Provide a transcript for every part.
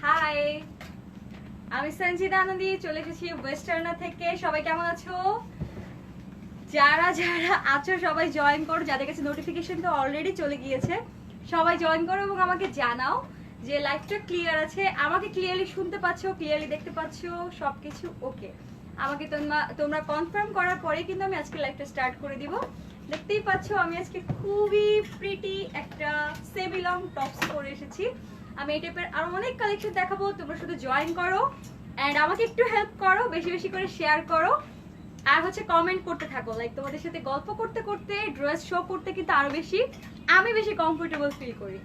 High, আমি সঞ্জিতা আনন্দি চলে এসেছি ওয়েস্টার্না থেকে। সবাই কেমন আছো? যারা যারা আছো সবাই জয়েন করো, যাদের কাছে নোটিফিকেশন তো অলরেডি চলে গিয়েছে সবাই জয়েন করো এবং আমাকে জানাও যে লাইভটা ক্লিয়ার আছে, আমাকে ক্লিয়ারলি শুনতে পাচ্ছো, ক্লিয়ারলি দেখতে পাচ্ছো, সবকিছু ওকে। আমাকে তোমরা কনফার্ম করার পরে কিন্তু আমি আজকে লাইভটা স্টার্ট করে দিব। দেখতেই পাচ্ছো আমি আজকে খুবই প্রিটি একটা সেমি লং টপস পরে এসেছি। আমি এই টাইপের আরো অনেক কালেকশন দেখাবো, তোমরা শুধু জয়েন করো এন্ড আমাকে একটু হেল্প করো, বেশি বেশি করে শেয়ার করো আর হচ্ছে কমেন্ট করতে থাকো। লাইক তোমাদের সাথে গল্প করতে করতে ড্রেস শো করতে কিন্তু আরো আমি বেশি কমফোর্টেবল ফিল করি।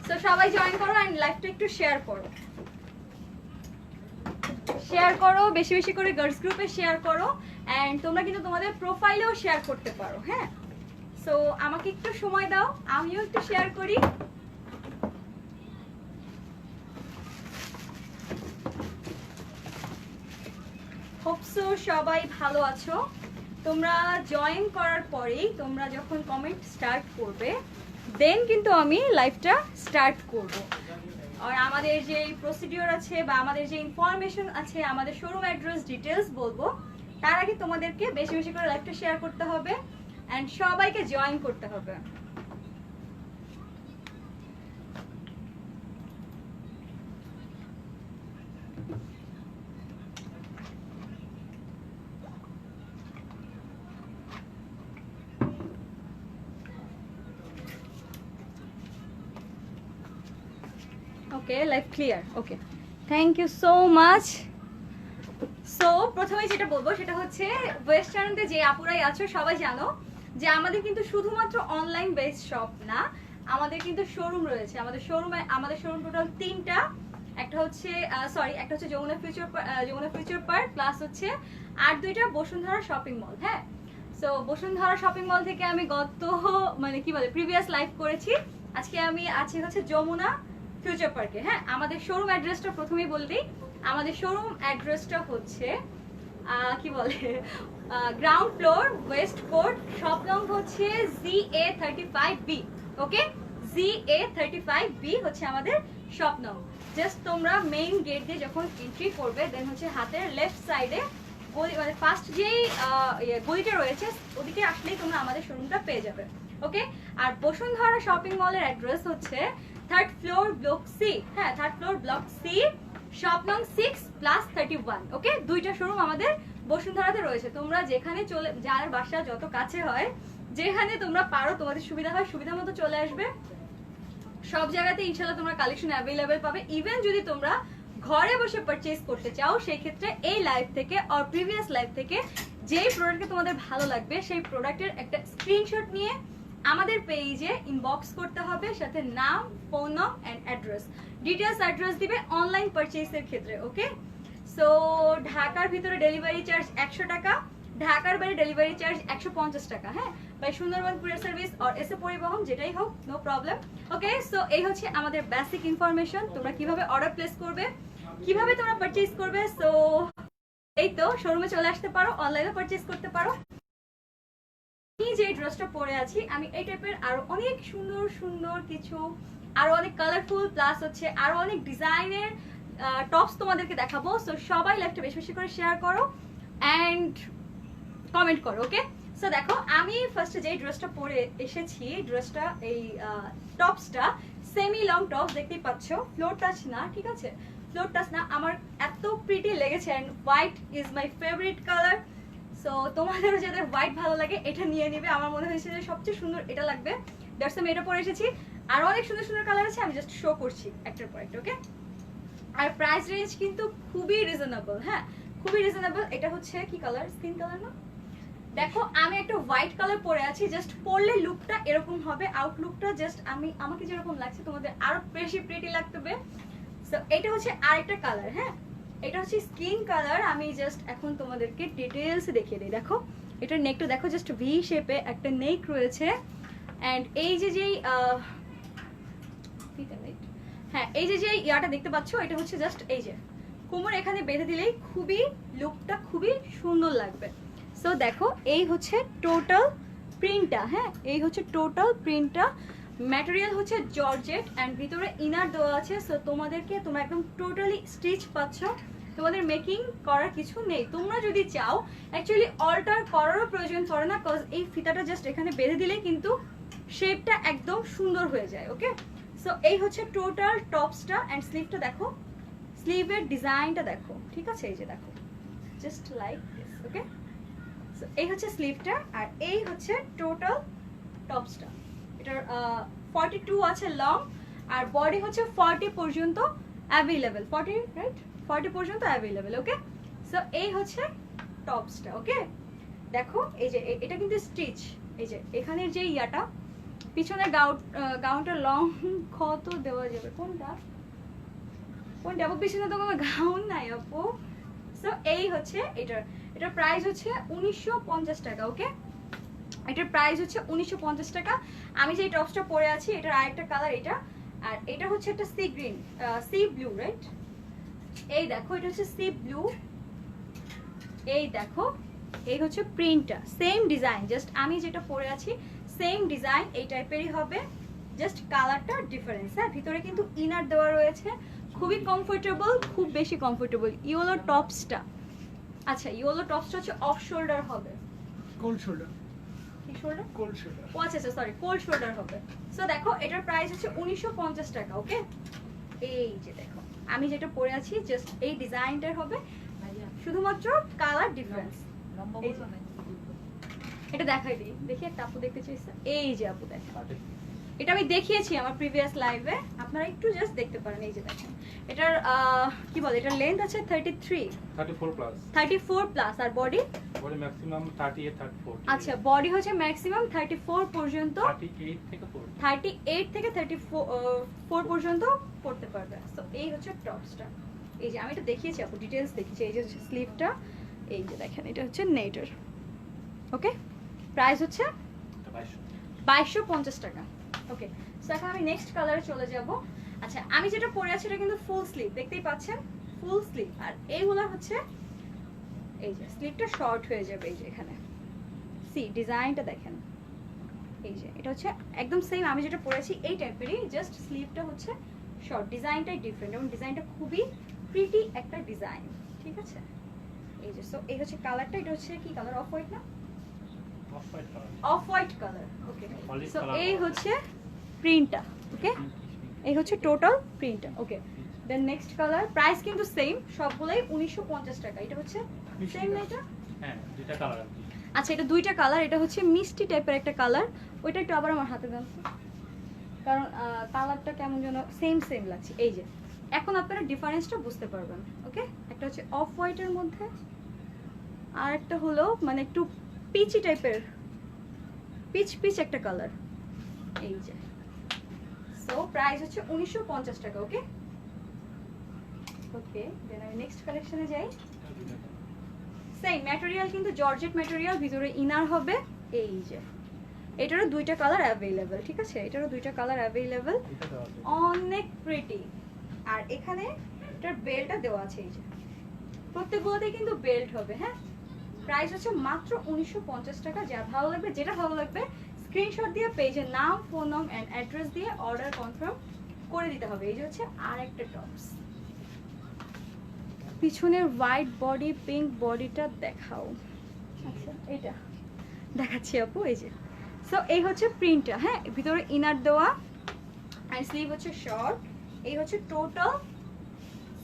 তো সবাই জয়েন করো এন্ড লাইভটা একটু শেয়ার করো বেশি বেশি করে, গার্লস গ্রুপে শেয়ার করো এন্ড তোমরা কিন্তু তোমাদের প্রোফাইলেও শেয়ার করতে পারো। হ্যাঁ, সো আমাকে একটু সময় দাও, আমিও একটু শেয়ার করি। হোপসো সবাই ভালো আছো। তোমরা জয়েন করার পরেই তোমরা যখন কমেন্ট স্টার্ট করবে দেন কিন্তু আমি লাইভটা স্টার্ট করব। আর আমাদের যে প্রসিডিওর আছে বা আমাদের যে ইনফরমেশন আছে, আমাদের শোরুম অ্যাড্রেস ডিটেলস বলবো, তার আগে তোমাদেরকে বেশি বেশি করে লাইভটা শেয়ার করতে হবে এন্ড সবাইকে জয়েন করতে হবে। Okay, live clear. Okay, thank you so much. So প্রথমে যেটা বলবো সেটা হচ্ছে ওয়েস্টার্নতে যে আপুরাই আছো সবাই জানো যে আমাদের কিন্তু শুধুমাত্র অনলাইন বেসড শপ না, আমাদের কিন্তু শোরুম রয়েছে। আমাদের শোরুম টোটাল তিনটা। একটা হচ্ছে যমুনা ফিউচার পার্ক প্লাস হচ্ছে আর দুইটা বসুন্ধরা শপিং মল। হ্যাঁ, সো বসুন্ধরা শপিং মল থেকে আমি প্রিভিয়াস লাইভ করেছি। আজকে আমি আছি হচ্ছে যমুনা ফিউচার পার্কে। হ্যাঁ, আমাদের শোরুম অ্যাড্রেসটা প্রথমেই বলবি। আমাদের শোরুম অ্যাড্রেসটা হচ্ছে ground floor West court, shop নং হচ্ছে ZA35B। ওকে, ZA35B হচ্ছে আমাদের শপ নং। জাস্ট তোমরা মেইন গেট দিয়ে যখন এন্ট্রি করবে দেন হচ্ছে হাতের লেফট সাইডে ফার্স্ট যেই গলিটা রয়েছে ওদিকে আসলেই তোমরা আমাদের শোরুমটা পেয়ে যাবে। ওকে, আর বসুন্ধরা শপিং মলের অ্যাড্রেস হচ্ছে থার্ড ফ্লোর ব্লক সি। হ্যাঁ, third floor block C, shop নং 6+31। ওকে, দুইটা শোরুম আমাদের বসুন্ধরাতে রয়েছে। তোমরা যেখানে যার বাসা যত কাছে হয়, যেখানে তোমরা পারো, তোমাদের সুবিধা হয়, সুবিধা মতো চলে আসবে। সব জায়গাতে ইনশাআল্লাহ তোমরা কালেকশন অ্যাভেলেবেল পাবে। ইভেন যদি তোমরা ঘরে বসে পারচেজ করতে চাও, সেই ক্ষেত্রে এই লাইভ থেকে আর প্রিভিয়াস লাইভ থেকে যেই প্রোডাক্টকে তোমাদের ভালো লাগবে সেই প্রোডাক্টের একটা স্ক্রিনশট নিয়ে আমাদের পেজে ইনবক্স করতে হবে, সাথে নাম, ফোন নাম এন্ড অ্যাড্রেস, ডিটেলস অ্যাড্রেস দিবে অনলাইন পারচেজের ক্ষেত্রে। ওকে, সো ঢাকার ভিতরে ডেলিভারি চার্জ 100 টাকা, ঢাকার বাইরে ডেলিভারি চার্জ 150 টাকা। হ্যাঁ, বাই সুন্দরবন কুরিয়ার সার্ভিস আর এসে পরিবহন, যেটাই হোক নো প্রবলেম। ওকে, সো এই হচ্ছে আমাদের বেসিক ইনফরমেশন। তোমরা কিভাবে অর্ডার প্লেস করবে, কিভাবে তোমরা পারচেজ করবে। সো এই তো, শোরুমে চলে আসতে পারো, অনলাইনে পারচেজ করতে পারো। আমি যে ড্রেসটা পরে আছি, আমি এই টাইপের আরো অনেক সুন্দর সুন্দর কিছু, আরো অনেক কালারফুল প্লাস হচ্ছে আরো অনেক ডিজাইনের টপস তোমাদেরকে দেখাবো। সো সবাই লাইভটা বেশি বেশি করে শেয়ার করো এন্ড কমেন্ট করো। ওকে, সো দেখো আমি ফার্স্টে যে ড্রেসটা পরে এসেছি, ড্রেসটা এই টপসটা সেমি লং টপস, দেখতেই পাচ্ছ, ফ্লোর টাচ না, ঠিক আছে, ফ্লোর টাচ না। আমার এত প্রিটি লেগেছে and white is my favourite colour. So তোমাদেরও যাদের হোয়াইট ভালো লাগে এটা নিয়ে নিবে। আমার মনে হয়েছে যে সবচেয়ে সুন্দর এটা লাগবে, দ্যাটস আমি এটা পরে এসেছি। আর অনেক সুন্দর সুন্দর কালার আছে, আমি জাস্ট শো করছি একটার পর একটা। ওকে, আর প্রাইস রেঞ্জ কিন্তু খুবই রিজনেবল। হ্যাঁ, খুবই রিজনেবল। এটা হচ্ছে কি কালার, স্কিন কালার না? দেখো আমি একটা হোয়াইট কালার পরে আছি, জাস্ট পরলে লুকটা এরকম হবে, আউটলুকটা জাস্ট আমাকে যেরকম লাগছে তোমাদের আরো বেশি প্রিটি লাগবে। সো এটা হচ্ছে আরেকটা কালার। হ্যাঁ, এটা হচ্ছে স্কিন কালার। আমি জাস্ট এখন তোমাদেরকে ডিটেইলস দেখিয়ে দিই। দেখো এটার নেকটা দেখো, জাস্ট ভি শেপে একটা নেক রয়েছে এন্ড এই যে হ্যাঁ, এই যে ইয়াটা দেখতে পাচ্ছ, এটা হচ্ছে জাস্ট এই যে কোমর এখানে বেঁধে দিলেই লুকটা খুবই সুন্দর লাগবে। সো দেখো এই হচ্ছে টোটাল প্রিন্টটা। হ্যাঁ, এই হচ্ছে টোটাল প্রিন্টটা। ম্যাটেরিয়াল হচ্ছে জর্জেট অ্যান্ড ভিতরে ইনার দেওয়া আছে। সো তোমাদেরকে তোমরা একদম টোটালি স্টিচ পাচ্ছ, তোমাদের মেকিং করার কিছু নেই। তোমরা যদি চাও অ্যাকচুয়ালি অল্টার করারও প্রয়োজন পড়ে না, কজ এই ফিতাটা জাস্ট এখানে বেঁধে দিলে কিন্তু শেপটা একদম সুন্দর হয়ে যায়। ওকে, সো এই হচ্ছে টোটাল টপসটা অ্যান্ড স্লিভটা দেখো, স্লিভের ডিজাইনটা দেখো, ঠিক আছে? এই যে দেখো, just like this. Okay, so এই হচ্ছে স্লিভটা আর এই হচ্ছে টোটাল টপসটা। এটার 42 আছে লং আর বডি হচ্ছে 40 পর্যন্ত অ্যাভেলেবেল, 40 রাইট, 40 পর্যন্ত অ্যাভেলেবেল। ওকে, সো এই হচ্ছে টপসটা। ওকে, দেখো এই যে এটা কিন্তু স্টিচ, এই যে এখানের যে ইয়াটা পিছনে গাউনটা লং কত দেওয়া যাবে, কোনটা কোনটা আপু? পিছনে তো কোনো গাউন নাই আপু। সো এই হচ্ছে এটার প্রাইস হচ্ছে 1950 টাকা। ওকে, এটার প্রাইস হচ্ছে 1950 টাকা। আমি যে টপসটা পরে আছি এটার আরেকটা কালার এটা, আর এটা হচ্ছে একটা sea green, C blue, right? এই দেখো এটা হচ্ছে সি ব্লু, এই দেখো এই হচ্ছে প্রিন্টটা, সেম ডিজাইন, জাস্ট আমি যেটা পরে আছি সেম ডিজাইন এই টাইপেরই হবে, জাস্ট কালারটা ডিফারেন্স। হ্যাঁ, ভিতরে কিন্তু ইনার দেওয়া রয়েছে, খুবই কমফোর্টেবল, খুব বেশি কমফোর্টেবল। ইয়েলো টপসটা, আচ্ছা ইয়েলো টপসটা হচ্ছে অফ শোল্ডার হবে, কোল্ড শোল্ডার, কি শোল্ডার? Cold shoulder. ও আচ্ছা আচ্ছা, সরি, কোল্ড শোল্ডার হবে। সো দেখো এটার প্রাইস হচ্ছে 1950 টাকা। ওকে, এই যে দেখো আমি যেটা পরে আছি জাস্ট এই ডিজাইনটার হবে, শুধুমাত্র কালার ডিফারেন্স। এটা দেখাই দিই, দেখি একটা আপু দেখতে চাইছে, এই যে আপু দেখেন, এটা আমি দেখিয়েছি আমার প্রিভিয়াস লাইভে, আপনারা একটু জাস্ট দেখতে পারেন। এই যে দেখেন এটার কি বলে, এটার লেন্থ আছে 34 প্লাস আর বডি ম্যাক্সিমাম 38 34। আচ্ছা, বডি হচ্ছে ম্যাক্সিমাম 34 পর্যন্ত, 38 থেকে 34 পর্যন্ত পড়তে পারবে। সো এই হচ্ছে টপসটা, এই যে আমি এটা দেখিয়েছি আপু, ডিটেইলস দেখিয়েছি। এই যে হচ্ছে স্লিভটা, এই যে দেখেন এটা হচ্ছে নেটের। ওকে, প্রাইস হচ্ছে 2250 টাকা। ওকে, সো এখন আমি নেক্সট কালারে চলে যাব। আচ্ছা, আমি যেটা পরে আছি এটা কিন্তু ফুল স্লিভ, দেখতেই পাচ্ছেন ফুল স্লিভ, আর এইগুলো হচ্ছে এই যে স্লিভটা শর্ট হয়ে যাবে, এই যে এখানে সি ডিজাইনটা দেখেন, এই যে এটা হচ্ছে একদম সেম আমি যেটা পরেছি এই টাইপেরই, জাস্ট স্লিভটা হচ্ছে শর্ট, ডিজাইনটাই ডিফারেন্ট এবং ডিজাইনটা খুবই প্রিটি একটা ডিজাইন, ঠিক আছে? এই যে সো এই হচ্ছে কালারটা, এটা হচ্ছে কি কালার, অফ হোয়াইট না, অফ হোয়াইট কালার। ওকে, সো এই হচ্ছে প্রিন্টটা। ওকে, এই হচ্ছে টোটাল প্রিন্টটা। ওকে, দেন নেক্সট কালার, প্রাইস কিন্তু সেম সবগুলাই 1950 টাকা। এটা হচ্ছে সেম না এটা? হ্যাঁ, দুইটা কালার। আচ্ছা, এটা দুইটা কালার, এটা হচ্ছে মিষ্টি টাইপের একটা কালার, ওইটা একটু আবার আমার হাতে দেন কারণ কালারটা কেমন যেন সেম সেম লাগছে। এই যে এখন আপনারা ডিফারেন্সটা বুঝতে পারবেন। ওকে, একটা হচ্ছে অফ হোয়াইটের মধ্যে আর একটা হলো মানে একটু পিচি টাইপের, পিচ একটা কালার, এই যে। সো প্রাইস হচ্ছে 1950 টাকা। ওকে ওকে, দেন আমি নেক্সট কালেকশনে যাই। সেম ম্যাটেরিয়াল কিন্তু জর্জেট ম্যাটেরিয়াল, ভিতরে ইনার হবে। এই যে এটারও দুইটা কালার অ্যাভেলেবেল, ঠিক আছে? এটারও দুইটা কালার অ্যাভেলেবেল, অনেক প্রিটি। আর এখানে এটার বেল্টটা দেওয়া আছে, এই যে প্রত্যেকগুলোতে কিন্তু বেল্ট হবে। হ্যাঁ, প্রাইস হচ্ছে মাত্র 1950 টাকা। যা ভালো লাগবে, যেটা ভালো লাগবে স্ক্রিনশট দিয়ে পেজের নাম, ফোন নাম এন্ড অ্যাড্রেস দিয়ে অর্ডার কনফার্ম করে দিতে হবে। এই যে হচ্ছে আরেকটা টপস, পিছনের হোয়াইট বডি, পিঙ্ক বডিটা দেখাও। আচ্ছা, এটা দেখাচ্ছি আপু, এই যে। সো এই হচ্ছে প্রিন্টটা। হ্যাঁ, ভিতরে ইনার দেওয়া আর স্লিভ হচ্ছে শর্ট। এই হচ্ছে টোটাল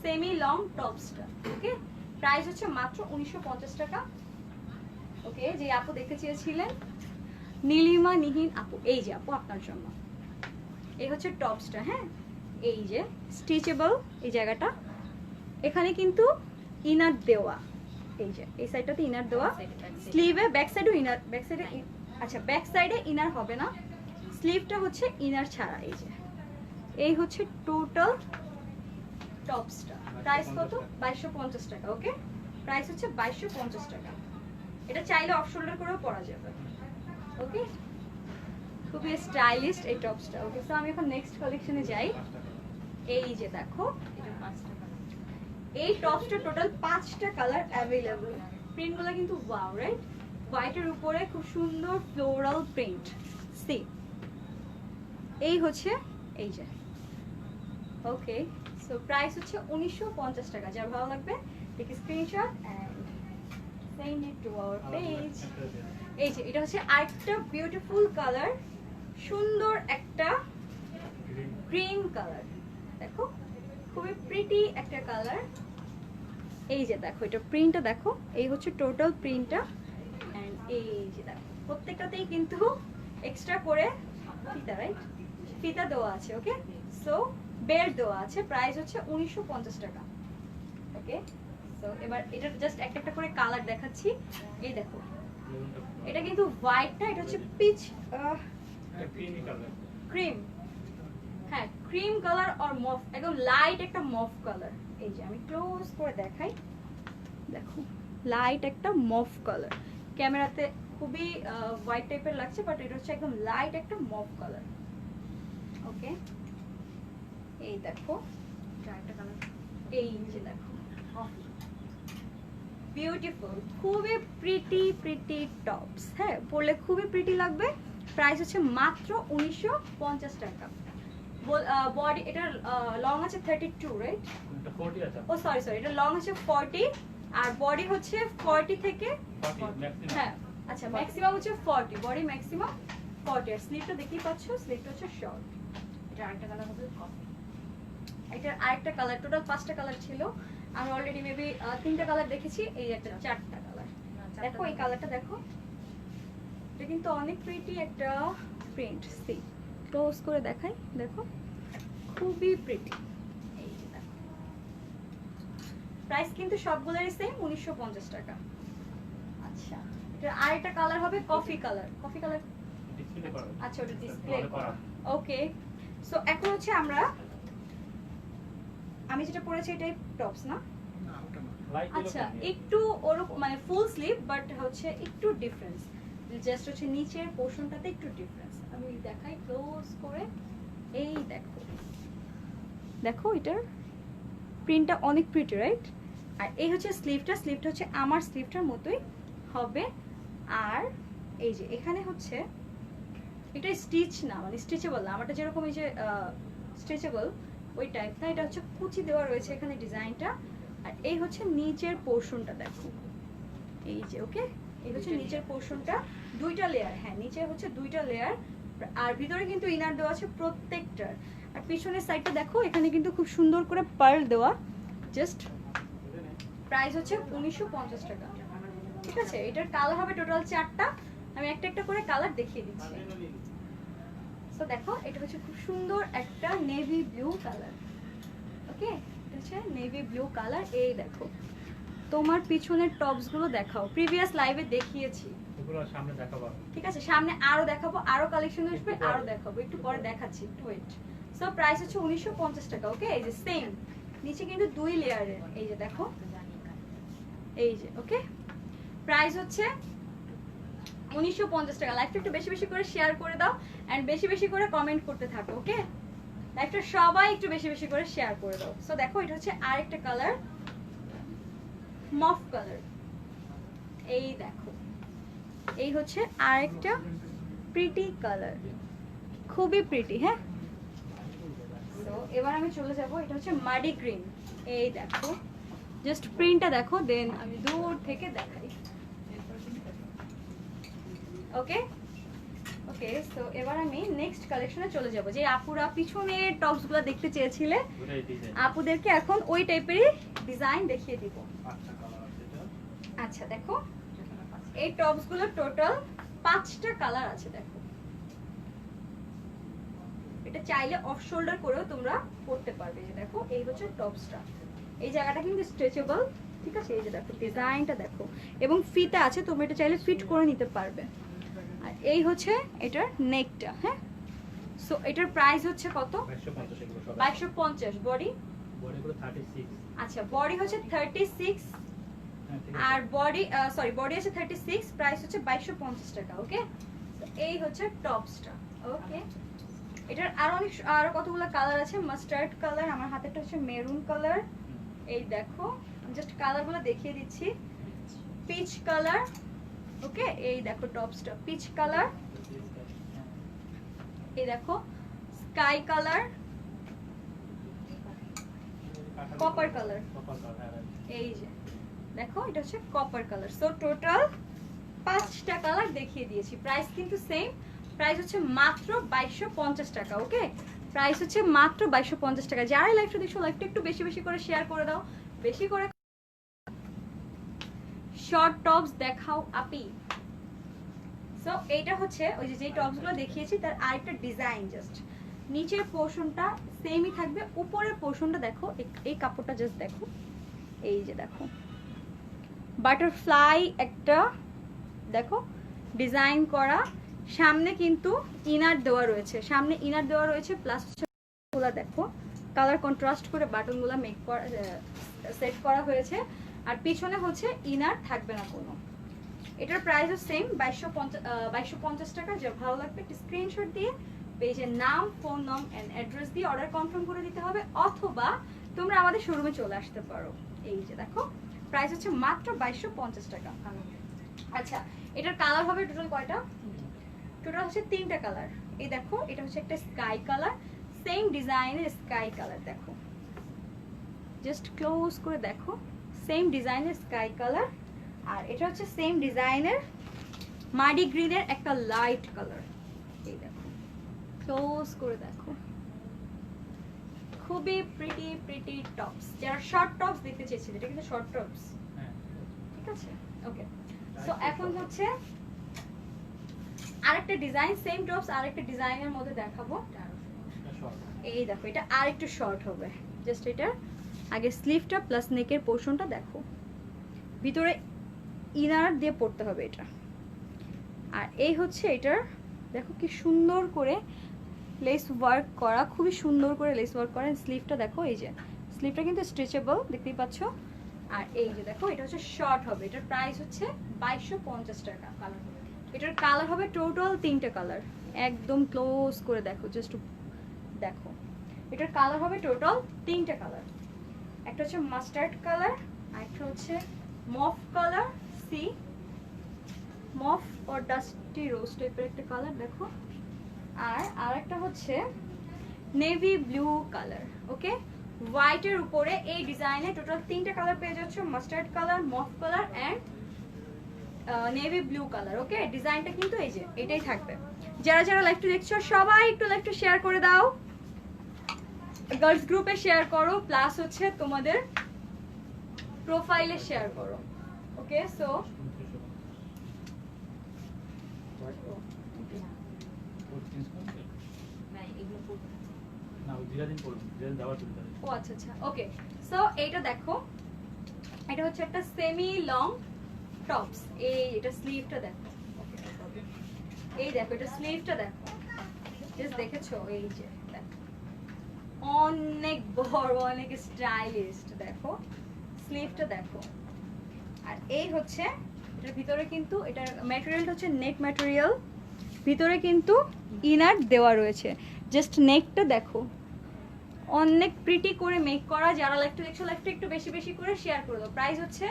সেমি লং টপসটা। ওকে, প্রাইস হচ্ছে মাত্র 1950 টাকা। ওকে, যে আপু দেখতে চেয়েছিলেন নীলিমা নিহিন আপু, এই যে আপু আপনার জন্য এই হচ্ছে টপসটা। হ্যাঁ, এই যে স্টিচেবল এই জায়গাটা, এখানে কিন্তু ইনার দেওয়া, এই যে এই সাইডটাতে ইনার দেওয়া, স্লিভে ব্যাক সাইডেও ইনার, ব্যাক সাইডে আচ্ছা ব্যাক সাইডে ইনার হবে না, স্লিভটা হচ্ছে ইনার ছাড়া। এই যে এই হচ্ছে টোটাল টপসটা। প্রাইস কত? 2250 টাকা। ওকে, প্রাইস হচ্ছে 2250 টাকা। এটা চাইলে অফ শোল্ডার করেও পরা যাবে। ওকে, খুবই স্টাইলিশ এই টপসটা। ওকে, সো আমি এখন নেক্সট কালেকশনে যাই। এই যে দেখো এই টপসটা টোটাল 5টা কালার অ্যাভেলেবল। প্রিন্টগুলো কিন্তু ওয়াও, রাইট? হোয়াইটের উপরে খুব সুন্দর ফ্লোরাল প্রিন্ট। সি এই হচ্ছে এই যে, ওকে। সো প্রাইস হচ্ছে 1950 টাকা। যার ভালো লাগবে take screenshot and send it to our page. এই যে এটা হচ্ছে আরেকটা বিউটিফুল কালার, সুন্দর একটা ক্রিম কালার, দেখো খুবই প্রিটি একটা কালার। এই যে দেখো এটা প্রিন্টটা দেখো, এই হচ্ছে টোটাল প্রিন্টটা এন্ড এই যে দেখো প্রত্যেকটাতেই কিন্তু এক্সট্রা করে ফিতা, রাইট, ফিতা দেওয়া আছে, ওকে। সো বেল্ট দেওয়া আছে, প্রাইস হচ্ছে 1950 টাকা, ওকে। সো এবার এটা জাস্ট একটা একটা করে কালার দেখাচ্ছি। এই দেখো এটা কিন্তু হোয়াইট না, এটা হচ্ছে পিচ ক্রিমি কালার, ক্রিম, হ্যাঁ ক্রিম কালার আর মফ, একদম লাইট একটা মফ কালার। এই যে আমি ক্লোজ করে দেখাই, দেখো লাইট একটা মফ কালার, ক্যামেরাতে খুবই হোয়াইট টাইপের লাগছে বাট এটা হচ্ছে একদম লাইট একটা মফ কালার, ওকে। এই দেখো একটা কালার, এই যে দেখো বিউটিফুল, খুবই প্রিটি প্রিটি টপস, হ্যাঁ পরলে খুবই প্রিটি লাগবে। প্রাইস হচ্ছে মাত্র 1950 টাকা। বডি এটার লং আছে 32, রাইট? এটা 40 আছে। ও সরি সরি, এটা লং আছে 40 আর বডি হচ্ছে 40 থেকে 40 ম্যাক্সিমাম। হ্যাঁ আচ্ছা ম্যাক্সিমাম হচ্ছে 40, বডি ম্যাক্সিমাম 40 আর স্লিভটা দেখতেই পাচ্ছ, স্লিভটা হচ্ছে শর্ট। এটা আরেকটা কালার হবে কফি, এটার আরেকটা কালার, টোটাল 5টা কালার ছিল, আমি অলরেডি মেবি 3টা কালার দেখেছি, এই একটা 4টা কালার। দেখো এই কালারটা দেখো, এটা কিন্তু অনেক প্রিটি একটা প্রিন্ট, সি ক্লোজ করে দেখাই, দেখো খুবই প্রিটি। এই যে দেখো প্রাইস কিন্তু সবগুলোরই সেম 1950 টাকা। আচ্ছা এটা আরেকটা কালার হবে coffee colour, coffee colour display করা। আচ্ছা ওটা ডিসপ্লে করা। ওকে। সো এখন হচ্ছে আমি যেটা পরেছি এটাই টপস না, লাইট আচ্ছা একটু ওরকম মানে ফুল স্লিভ বাট হচ্ছে একটু ডিফারেন্স, জাস্ট হচ্ছে নিচের পোর্শনটাতে একটু ডিফারেন্স। আমি দেখাই ক্লোজ করে, এই দেখো দেখো এটার প্রিন্টটা অনেক প্রিটি, রাইট? আর এই হচ্ছে স্লিভটা, স্লিভটা হচ্ছে আমার স্লিভটার মতোই হবে। আর এই যে এখানে হচ্ছে এটা স্টিচ না, মানে স্ট্রেচেবল না, আমারটা যেরকম এই যে স্ট্রেচেবল ওই টাইপ না, এটা হচ্ছে কুচি দেওয়া রয়েছে এখানে ডিজাইনটা। আর এই হচ্ছে নিচের পোর্শনটা দেখো, এই যে ওকে, এই হচ্ছে নিচের পোর্শনটা, দুইটা লেয়ার, হ্যাঁ নিচে হচ্ছে দুইটা লেয়ার আর ভিতরে কিন্তু ইনার দেওয়া আছে প্রত্যেকটার। আর পিছনের সাইডটা দেখো, এখানে কিন্তু খুব সুন্দর করে পার্ল দেওয়া। জাস্ট প্রাইস হচ্ছে 1950 টাকা, ঠিক আছে। এটার কালার হবে টোটাল 4টা, আমি একটা একটা করে কালার দেখিয়ে দিচ্ছি। সো দেখো এটা হচ্ছে খুব সুন্দর একটা নেভি ব্লু কালার, ওকে, এটা হচ্ছে নেভি ব্লু কালার। এই দেখো তোমার পিছনের টপস গুলো দেখাও, প্রিভিয়াস লাইভে দেখিয়েছি, এগুলো সামনে দেখাবো, ঠিক আছে সামনে আরো দেখাবো, আরো কালেকশন আসবে, আরো দেখাবো, একটু পরে দেখাচ্ছি, একটু ওয়েট। সো প্রাইস হচ্ছে 1950 টাকা, ওকে। এই যে সেম, নিচে কিন্তু 2 লেয়ারের, এই যে দেখো, এই যে ওকে, প্রাইস হচ্ছে 1950 টাকা। লাইভটা একটু বেশি বেশি করে শেয়ার করে দাও এন্ড বেশি বেশি করে কমেন্ট করতে থাকো, ওকে। লাইভটা সবাই একটু বেশি বেশি করে শেয়ার করে দাও। সো দেখো এটা হচ্ছে আরেকটা কালার, মফ কালার, এই দেখো এই হচ্ছে আরেকটা প্রিটি কালার, খুবই প্রিটি, হ্যাঁ। সো এবার আমি চলে যাব, এটা হচ্ছে মাডি গ্রিন, এই দেখো জাস্ট প্রিন্টটা দেখো, দেন আমি দূর থেকে দেখাই, ওকে ওকে। সো এবার আমি নেক্সট কালেকশনে চলে যাব, যে আপুরা পিছনে টপসগুলো দেখতে চেয়েছিলে, ওটাই ডিজাইন। আপুদেরকে এখন ওই টাইপেরই ডিজাইন দেখিয়ে দিব। আচ্ছা কালার আছে এটা। আচ্ছা দেখো এই টপসগুলো টোটাল 5টা কালার আছে, দেখো এটা চাইলে অফ শোল্ডার করেও তোমরা পরতে পারবে। যে দেখো এই হচ্ছে টপসটা, এই জায়গাটা কিন্তু স্ট্রেচেবল, ঠিক আছে। এই যে দেখো ডিজাইনটা দেখো, এবং ফিতা আছে, তোমরা এটা চাইলে ফিট করে নিতে পারবে। আর এই হচ্ছে এটার নেকটা, হ্যাঁ। সো এটার প্রাইস হচ্ছে কত? 2250 এগুলো সব। 2250। বডি বডিগুলো 36। আচ্ছা বডি হচ্ছে 36 হ্যাঁ ঠিক আর আছে। বডি সরি বডি আছে 36, প্রাইস হচ্ছে 2250 টাকা, ওকে। এই হচ্ছে টপসটা, ওকে। এটার আরো কতগুলো কালার আছে, মাস্টার্ড কালার, আমার হাতেরটা হচ্ছে মেরুন কালার, এই দেখো আমি জাস্ট কালারগুলো দেখিয়ে দিচ্ছি, পিচ কালার, ওকে। এই দেখো টপসটা পিচ কালার, এই দেখো sky colour, copper colour, copper colour, হ্যাঁ এই যে দেখো এটা হচ্ছে কপার কালার। সো টোটাল 5টা কালার দেখিয়ে দিয়েছি। প্রাইস কিন্তু সেম, প্রাইস হচ্ছে মাত্র 2250 টাকা। ওকে, প্রাইস হচ্ছে মাত্র 2250 টাকা। যারা লাইভটা দেখছো লাইভটা একটু বেশি বেশি করে শেয়ার করে দাও, বেশি করে। শর্ট টপস দেখাও আপি। সো এইটা হচ্ছে ওই যে টপসগুলো দেখিয়েছি তার আরেকটা ডিজাইন। জাস্ট নিচের পোর্শনটা সেমই থাকবে, উপরের পোর্শনটা দেখো, এই কাপড়টা জাস্ট দেখো, এই যে দেখো বাটারফ্লাই একটা দেখো ডিজাইন করা, সামনে কিন্তু ইনার দেওয়া রয়েছে, সামনে ইনার দেওয়া রয়েছে, প্লাস গুলা দেখো কালার কন্ট্রাস্ট করে বাটনগুলো মেক করা সেট করা হয়েছে, আর পিছনে হচ্ছে ইনার থাকবে না কোনো। এটার প্রাইসও সেম 2250 টাকা। যা ভালো লাগবে একটা স্ক্রিনশট দিয়ে পেজের নাম, ফোন নাম এন্ড অ্যাড্রেস দিয়ে অর্ডার কনফার্ম করে দিতে হবে, অথবা তোমরা আমাদের শোরুমে চলে আসতে পারো। এই যে দেখো প্রাইস হচ্ছে মাত্র 2250 টাকা। আচ্ছা, এটার কালার হবে টোটাল কয়টা? টোটাল হচ্ছে 3টা কালার। এই দেখো এটা হচ্ছে একটা স্কাই কালার, সেম ডিজাইনের স্কাই কালার, দেখো জাস্ট ক্লোজ করে দেখো, সেম ডিজাইনের স্কাই কালার। আর এটা হচ্ছে সেম ডিজাইনের মাডি গ্রিনের একটা লাইট কালার। এই দেখো ক্লোজ করে দেখো, খুবই প্রিটি প্রিটি টপস। যারা শর্ট টপস দেখতে চেয়েছিল, এটা কিন্তু শর্ট টপস, হ্যাঁ ঠিক আছে? ওকে, সো এখন হচ্ছে আরেকটা ডিজাইন, সেম টপস আরেকটা ডিজাইনের মধ্যে দেখাবো। এই দেখো এটা আরেকটু শর্ট হবে, জাস্ট এটা আগে স্লিভটা প্লাস নেকের পোর্শনটা দেখো, ভিতরে ইনার দিয়ে পড়তে হবে এটা। আর এই হচ্ছে এটার দেখো কি সুন্দর করে লেস ওয়ার্ক করা, খুবই সুন্দর করে লেস ওয়ার্ক করা। স্লিভটা দেখো, এই যে স্লিভটা কিন্তু স্ট্রেচেবল, দেখতেই পাচ্ছ। আর এই যে দেখো এটা হচ্ছে শর্ট হবে, এটার প্রাইস হচ্ছে 2250 টাকা। কালার হবে, এটার কালার হবে টোটাল 3টা কালার, একদম ক্লোজ করে দেখো, জাস্ট দেখো এটার কালার হবে টোটাল 3টা কালার। একটা হচ্ছে মাস্টার্ড কালার, আর একটা হচ্ছে mauve colour, sea mauve or dusty rose টাইপের একটা কালার দেখো, আর আরেকটা হচ্ছে নেভি ব্লু কালার। ওকে, হোয়াইটের উপরে এই ডিজাইনে টোটাল 3টা কালার পেয়ে যাচ্ছ, mustard colour, mauve colour and navy blue colour. Okay, ডিজাইনটা কিন্তু এই যে এটাই থাকবে। যারা যারা লাইভটা দেখছো সবাই একটু লাইভটা শেয়ার করে দাও, গার্লস গ্রুপে শেয়ার করো, প্লাস হচ্ছে তোমাদের প্রোফাইলে শেয়ার করো। ওকে, সো ও আচ্ছা আচ্ছা, ওকে। সো এইটা দেখো, এটা হচ্ছে একটা সেমি লং টপস। এই এটা স্লিভটা দেখো, এই দেখো এটা স্লিভটা দেখো, জাস্ট দেখেছো? এই যে দেখো অনেক বড়, অনেক স্টাইলিস্ট, দেখো স্লিভটা দেখো। আর এই হচ্ছে এটার ভিতরে কিন্তু এটার ম্যাটেরিয়ালটা হচ্ছে নেট ম্যাটেরিয়াল, ভিতরে কিন্তু ইনার দেওয়া রয়েছে। জাস্ট নেকটা দেখো, অনেক প্রিটি করে মেক করা। যারা লাইভটা দেখছো লাইভটা একটু বেশি বেশি করে শেয়ার করে দাও। প্রাইস হচ্ছে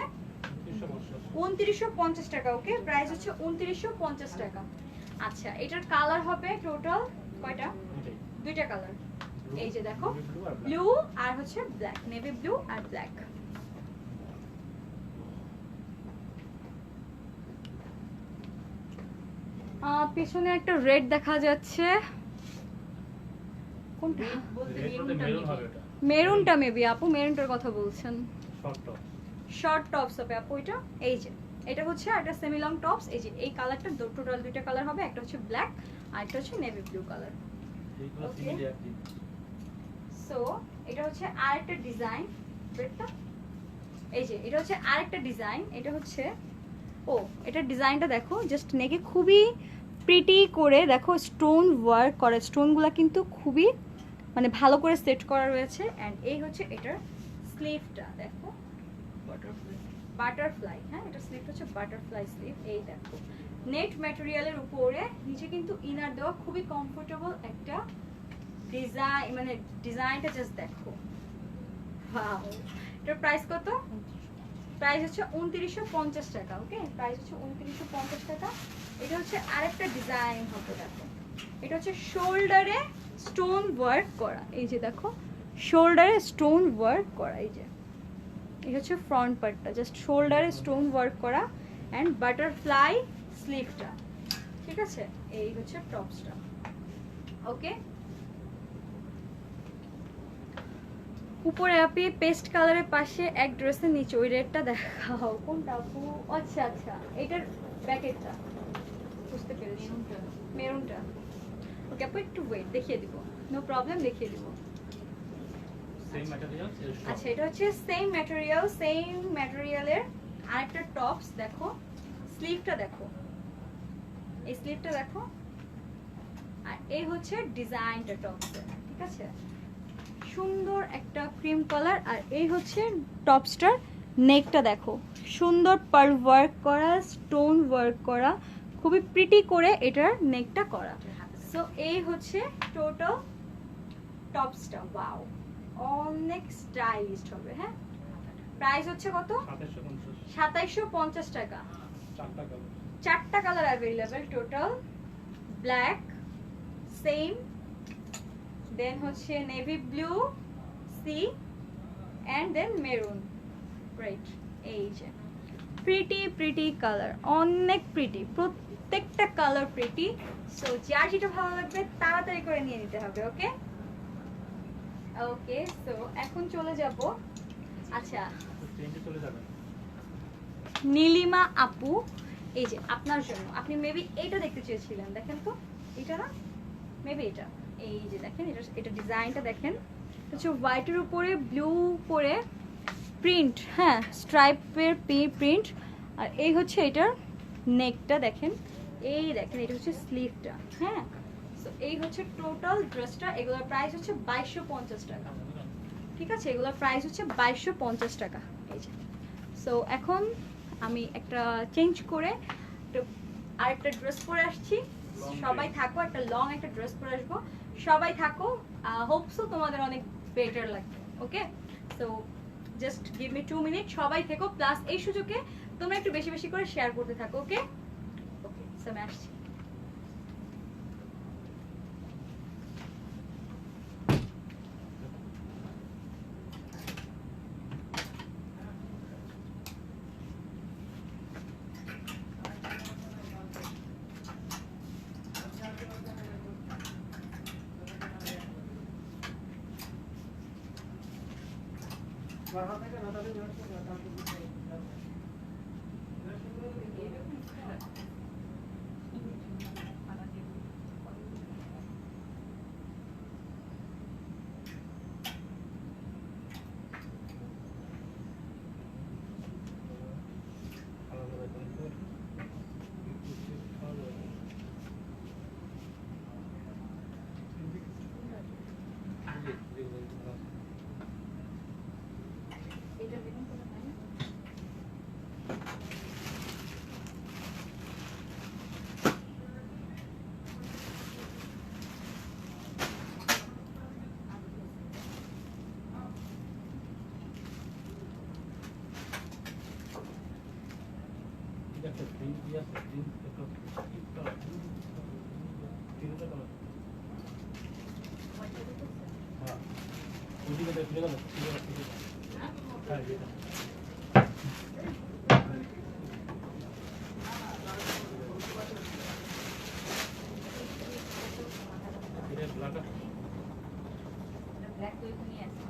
2950 টাকা। ওকে, প্রাইস হচ্ছে 2950 টাকা। আচ্ছা, এটার কালার হবে টোটাল কয়টা? 2টা কালার। এই যে দেখো ব্লু আর হচ্ছে ব্ল্যাক, নেভি ব্লু আর ব্ল্যাক। পিছনে একটা রেড দেখা যাচ্ছে, কোনটা? মেরুনটা মেবি আপু, মেরুনটার কথা বলছেন। শর্ট টপস হবে আপু এটা। এই যে এটা হচ্ছে একটা সেমি লং টপস। এই যে এই কালারটা টোটাল 2টা কালার হবে, একটা হচ্ছে ব্ল্যাক আর একটা হচ্ছে নেভি ব্লু কালার। সো এটা হচ্ছে আরেকটা ডিজাইন, রেডটা। এই যে এটা হচ্ছে আরেকটা ডিজাইন, এটা হচ্ছে এটা ডিজাইনটা দেখো, জাস্ট নেকে খুবই প্রিটি করে দেখো স্টোন ওয়ার্ক করা, স্টোনগুলো কিন্তু খুবই মানে ভালো করে সেট করা রয়েছে। এন্ড এই হচ্ছে এটার স্লিভটা দেখো, বাটারফ্লাই। হ্যাঁ, এটা স্লিভ হচ্ছে বাটারফ্লাই স্লিভ। এই দেখো নেট ম্যাটেরিয়ালের উপরে নিচে কিন্তু ইনার দেওয়া, খুবই কমফোর্টেবল একটা ডিজাইন, মানে ডিজাইনটা জাস্ট দেখো, ওয়াও। এটার প্রাইস কত? প্রাইস হচ্ছে 2950 টাকা। ওকে, প্রাইস হচ্ছে 2950 টাকা। এটা হচ্ছে আরেকটা ডিজাইন হবে, দেখো এটা হচ্ছে শোল্ডারে স্টোন ওয়ার্ক করা, এই যে দেখো শোল্ডারে স্টোন ওয়ার্ক করা, এই হচ্ছে ফ্রন্ট পার্টটা, জাস্ট শোল্ডারে স্টোন ওয়ার্ক করা অ্যান্ড বাটারফ্লাই স্লিভটা, ঠিক আছে। এই হচ্ছে টপসটা, ওকে। উপরে আপনি পেস্ট কালারের পাশে এক ড্রেসের নিচে ওই রেডটা দেখাও, কোনটা আপু? আচ্ছা আচ্ছা, এটার ব্যাকেটটা বুঝতে পেরেছি, মেরুনটা। ওকে আপু একটু ওয়েট, দেখিয়ে দিব, নো প্রবলেম, দেখিয়ে দিব। সেম ম্যাটেরিয়াল আচ্ছা, এটা হচ্ছে সেম ম্যাটেরিয়ালের আরেকটা টপস। দেখো স্লিভটা, দেখো এই স্লিভটা দেখো, আর এই হচ্ছে ডিজাইনটা টপসের, ঠিক আছে। সুন্দর একটা ক্রিম কালার, আর এই হচ্ছে টপসটার নেকটা দেখো, সুন্দর পার্ল ওয়ার্ক করা, স্টোন ওয়ার্ক করা, খুবই প্রিটি করে এটার নেকটা করা। সো এই হচ্ছে টোটাল টপসটা। ওয়াও, অনেক স্টাইলিশ হবে। হ্যাঁ, প্রাইস হচ্ছে কত? 2750 টাকা। 4টা colour available total, black, same, then হচ্ছে navy blue, sea, and then maroon, right. এই যে প্রিটি কালার, অনেক প্রিটি, প্রত্যেকটা কালার প্রিটি। সো যার যেটা ভালো লাগবে তাড়াতাড়ি করে নিয়ে নিতে হবে, ওকে ওকে। সো এখন চলে যাব, আচ্ছা চলে যাবেন নীলিমা আপু, এই যে আপনার জন্য, আপনি মেবি এইটা দেখতে চেয়েছিলেন, দেখেন তো এটা না, মেবি এটা, এই যে দেখেন এটা ডিজাইনটা দেখেন, হচ্ছে হোয়াইটের উপরে ব্লু করে প্রিন্ট, হ্যাঁ স্ট্রাইপের প্রিন্ট, আর এই হচ্ছে এটার নেকটা দেখেন, এই দেখেন এটা হচ্ছে স্লিভটা, হ্যাঁ। সো এই হচ্ছে টোটাল ড্রেসটা, এগুলোর প্রাইস হচ্ছে 2250 টাকা, ঠিক আছে। এগুলোর প্রাইস হচ্ছে 2250 টাকা, এই যে। সো এখন আমি একটা চেঞ্জ করে আরেকটা ড্রেস পরে আসছি, সবাই থাকো, একটা লং একটা ড্রেস পরে আসবো, সবাই থাকো, হোপসো তোমাদের অনেক বেটার লাগবে, okay. So just give me 2 minute, সবাই থেকো, প্লাস এই সুযোগে তোমরা একটু বেশি বেশি করে শেয়ার করতে থাকো, ওকে ওকে। সো আমি আসছি। এটা বেগুন কোনটা তাই না? একটা প্রিন্ট দিয়ে আছে, প্রিন্ট একটা কালার, তিনটা কালার, হ্যাঁ ওইদিকে দেখলে গেল, হ্যাঁ এটা এটা ব্ল্যাক আছে, ব্ল্যাক তো এখানেই আছে।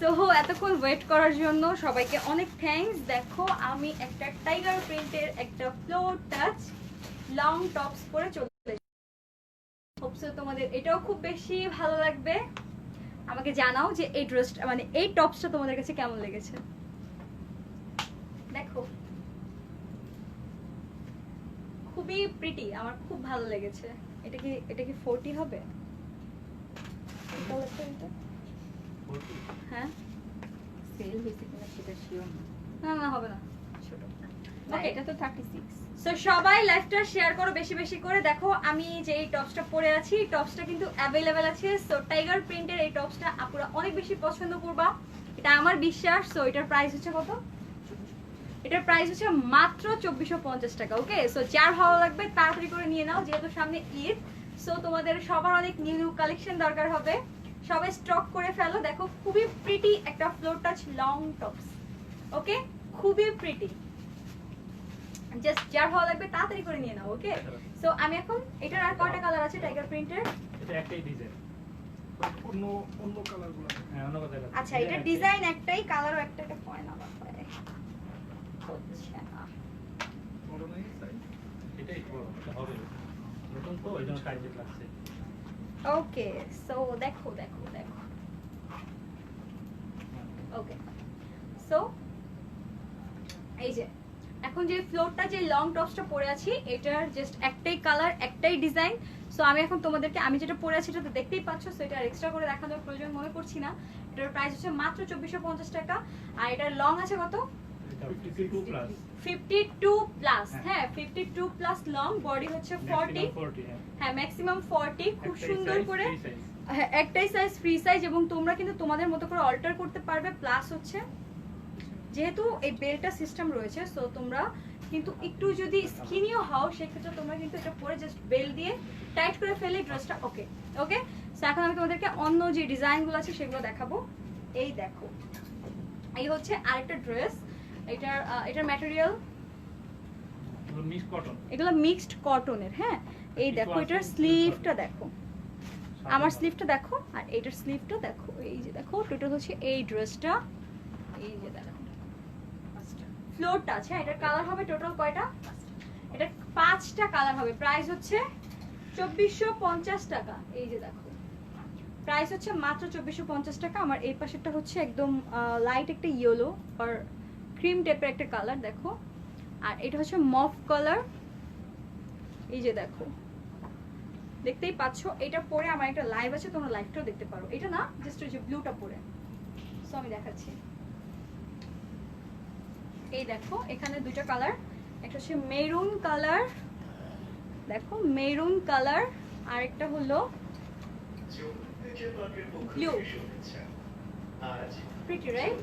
সো এতক্ষণ ওয়েট করার জন্য সবাইকে অনেক থ্যাঙ্কস। দেখো আমি একটা টাইগার প্রিন্টের একটা ফ্লোর টাচ লং টপস পরে চলে এসেছি। হোপসো তোমাদের এটাও খুব বেশি ভালো লাগবে। আমাকে জানাও যে এই ড্রেসটা মানে এই টপসটা তোমাদের কাছে কেমন লেগেছে। দেখো খুবই প্রিটি, আমার খুব ভালো লেগেছে। এটা কি 40 হবে? হ্যাঁ সেল হয়েছে কিনা সেটা শিওর না। না হবে না, ছোট। না, ওকে, এটা তো 36। সো সবাই লাইভটা শেয়ার করো বেশি বেশি করে। দেখো আমি যে এই টপসটা পরে আছি, এই টপসটা কিন্তু অ্যাভেলেবেল আছে। সো টাইগার প্রিন্টের এই টপসটা আপুরা অনেক বেশি পছন্দ করবা, এটা আমার বিশ্বাস। সো এটার প্রাইস হচ্ছে কত? এটার প্রাইস হচ্ছে মাত্র 2450 টাকা। ওকে, সো যার ভালো লাগবে তাড়াতাড়ি করে নিয়ে নাও, যেহেতু সামনে ঈদ। সো তোমাদের সবার অনেক নিউ নিউ কালেকশন দরকার হবে, সবাই স্টক করে ফেলো। দেখো খুবই প্রিটি একটা ফ্লোর টাচ লং টপস। ওকে, খুবই প্রিটি, জাস্ট যার ভালো লাগবে তাড়াতাড়ি করে নিয়ে নাও। ওকে, সো আমি এখন এটার আর কয়টা কালার আছে টাইগার প্রিন্টের? এটা একটাই ডিজাইন, অন্য অন্য কালারগুলো হ্যাঁ অন্য কথা। আচ্ছা, এটার ডিজাইন একটাই, কালারও একটা, এটা পয় না বাবা হচ্ছে না। বড় নাই সাইজ। এটাই বড়, এটা হবে নতুন তো ওই জন্য টাইট লাগছে। ওকে, সো দেখো দেখো দেখো। ওকে, সো এই যে এখন যে ফ্লোরটা যে লং টপসটা পরে আছি, এটার জাস্ট একটাই কালার একটাই ডিজাইন। সো আমি এখন তোমাদেরকে, আমি যেটা পরে আছি এটা তো দেখতেই পাচ্ছ, সো এটা এক্সট্রা করে দেখানোর প্রয়োজন মনে করছি না। এটার প্রাইস হচ্ছে মাত্র 2450 টাকা। আর এটার লং আছে কত? এটা 52 প্লাস 52 প্লাস। হ্যাঁ 52 প্লাস লং, বডি হচ্ছে 40। 40 হ্যাঁ। হ্যাঁ ম্যাক্সিমাম 40। খুব একটাই সুন্দর size, করে free size। হ্যাঁ একটাই সাইজ, ফ্রি সাইজ, এবং তোমরা কিন্তু তোমাদের মতো করে অল্টার করতে পারবে। প্লাস হচ্ছে যেহেতু এই বেল্টটা সিস্টেম রয়েছে, সো তোমরা কিন্তু একটু যদি স্কিনিও হও সেক্ষেত্রে তোমরা কিন্তু এটা পরে জাস্ট বেল্ট দিয়ে টাইট করে ফেলে ড্রেসটা। ওকে ওকে, সো এখন আমি তোমাদেরকে অন্য যে ডিজাইনগুলো আছে সেগুলো দেখাবো। এই দেখো, এই হচ্ছে আরেকটা ড্রেস। এটার ম্যাটেরিয়াল এগুলো মিক্স কটন। এগুলো মিক্সড কটনের। হ্যাঁ এই দেখো, এটার স্লিভটা দেখো, আমার স্লিভটা দেখো, আর এইটার স্লিভটা দেখো। এই যে দেখো, টোটাল হচ্ছে এই ড্রেসটা। এই যে দেখো ফ্লোরটা আছে, এটার কালার হবে টোটাল কয়টা? এটা 5টা কালার হবে। প্রাইস হচ্ছে 2450 টাকা। এই যে দেখো, প্রাইস হচ্ছে মাত্র 2450 টাকা। আমার এই পাশেরটা হচ্ছে একদম লাইট একটা ইয়েলো আর ক্রিম টাইপের একটা কালার দেখো, আর এটা হচ্ছে মফ কালার। এই যে দেখো, দেখতেই পাচ্ছ। এটা পরে আমার একটা লাইভ আছে, তোমরা লাইভটাও দেখতে পারো। এটা না, জাস্ট ওই যে ব্লুটা পরে। সো আমি দেখাচ্ছি। এই দেখো, এখানে দুটো কালার, একটা হচ্ছে মেরুন কালার, দেখো মেরুন কালার, আর একটা হলো ব্লু। Pretty right?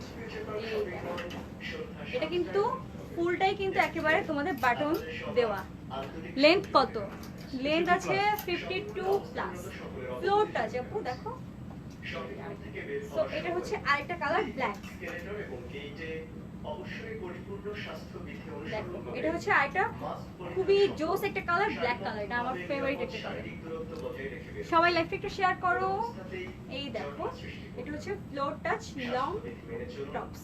এটা কিন্তু ফুলটাই কিন্তু একেবারে তোমাদের বাটন দেওয়া। লেন্থ কত? লেন্থ আছে 52 প্লাস। ফ্লোরটা আছে আপু দেখো। সো এটা হচ্ছে আরেকটা কালার ব্ল্যাক। দেখো এটা হচ্ছে আরেকটা খুবই জোস একটা কালার, ব্ল্যাক কালার। এটা আমার ফেভারিট একটা কালার। সবাই লাইভটা একটু শেয়ার করো। এই দেখো, এটা হচ্ছে ফ্লোর টাচ লং টপস।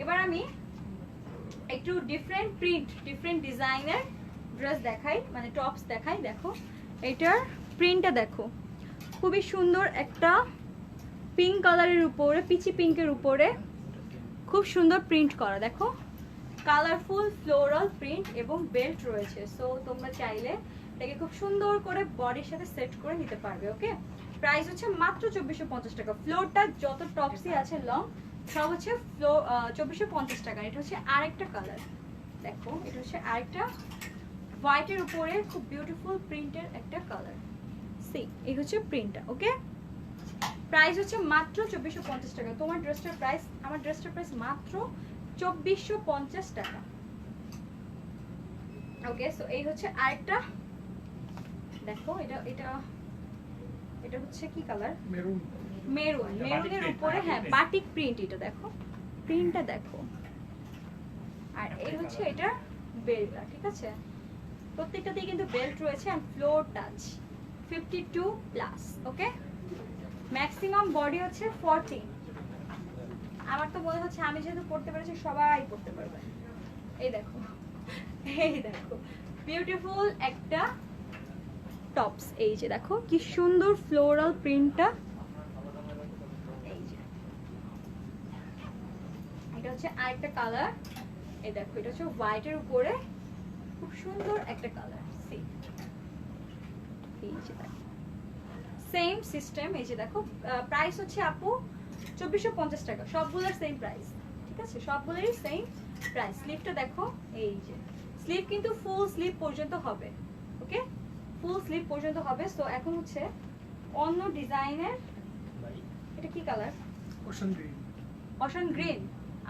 এবার আমি একটু ডিফারেন্ট প্রিন্ট, ডিফারেন্ট ডিজাইনের ড্রেস দেখাই, মানে টপস দেখাই। দেখো এটার প্রিন্টটা দেখো, খুবই সুন্দর একটা পিঙ্ক কালারের উপরে, পিচি পিঙ্কের উপরে খুব সুন্দর প্রিন্ট করা। দেখো কালারফুল ফ্লোরাল প্রিন্ট এবং বেল্ট রয়েছে। সো তোমরা চাইলে এটাকে খুব সুন্দর করে বডির সাথে সেট করে নিতে পারবে। ওকে, প্রাইস হচ্ছে মাত্র 2450 টাকা। ফ্লোরটা যত টপসই আছে লং সব হচ্ছে 2450 টাকা। এটা হচ্ছে আরেকটা কালার দেখো, এটা হচ্ছে আরেকটা হোয়াইটের উপরে খুব বিউটিফুল প্রিন্টের একটা কালার। সি এই হচ্ছে প্রিন্টটা। ওকে, প্রাইস হচ্ছে মাত্র 2450 টাকা। তোমার ড্রেসটার প্রাইস, আমার ড্রেসটার প্রাইস মাত্র 2450 টাকা। ওকে, সো এই হচ্ছে আরেকটা দেখো, এটা এটা এটা হচ্ছে কি কালার? মেরুন। মেরুন, মেরুনের উপরে হ্যাঁ বাটিক প্রিন্ট। এটা দেখো প্রিন্টটা দেখো, আর এই হচ্ছে এটা বেল্টটা। ঠিক আছে, প্রত্যেকটাতেই কিন্তু বেল্ট রয়েছে and floor touch 52 plus. Okay, maximum body হচ্ছে 40। আমার তো মনে হচ্ছে আমি যেহেতু পড়তে পেরেছি সবাই পড়তে পারবে। এই দেখো, এই দেখো বিউটিফুল একটা টপস। এই যে দেখো কি সুন্দর ফ্লোরাল প্রিন্টটা। এই যে এটা হচ্ছে আরেকটা কালার। এই দেখো এটা হচ্ছে হোয়াইটের উপরে খুব সুন্দর একটা কালার। এই যে দেখো সেম সিস্টেম। এই যে দেখো প্রাইস হচ্ছে আপু 2450 টাকা, সবগুলোর সেম প্রাইস, ঠিক আছে, সবগুলোরই সেম প্রাইস। স্লিভটা দেখো, এই যে স্লিভ কিন্তু ফুল স্লিভ পর্যন্ত হবে, ওকে, ফুল স্লিভ পর্যন্ত হবে। সো এখন হচ্ছে অন্য ডিজাইনের, এটা কি colour? Ocean green. Ocean green.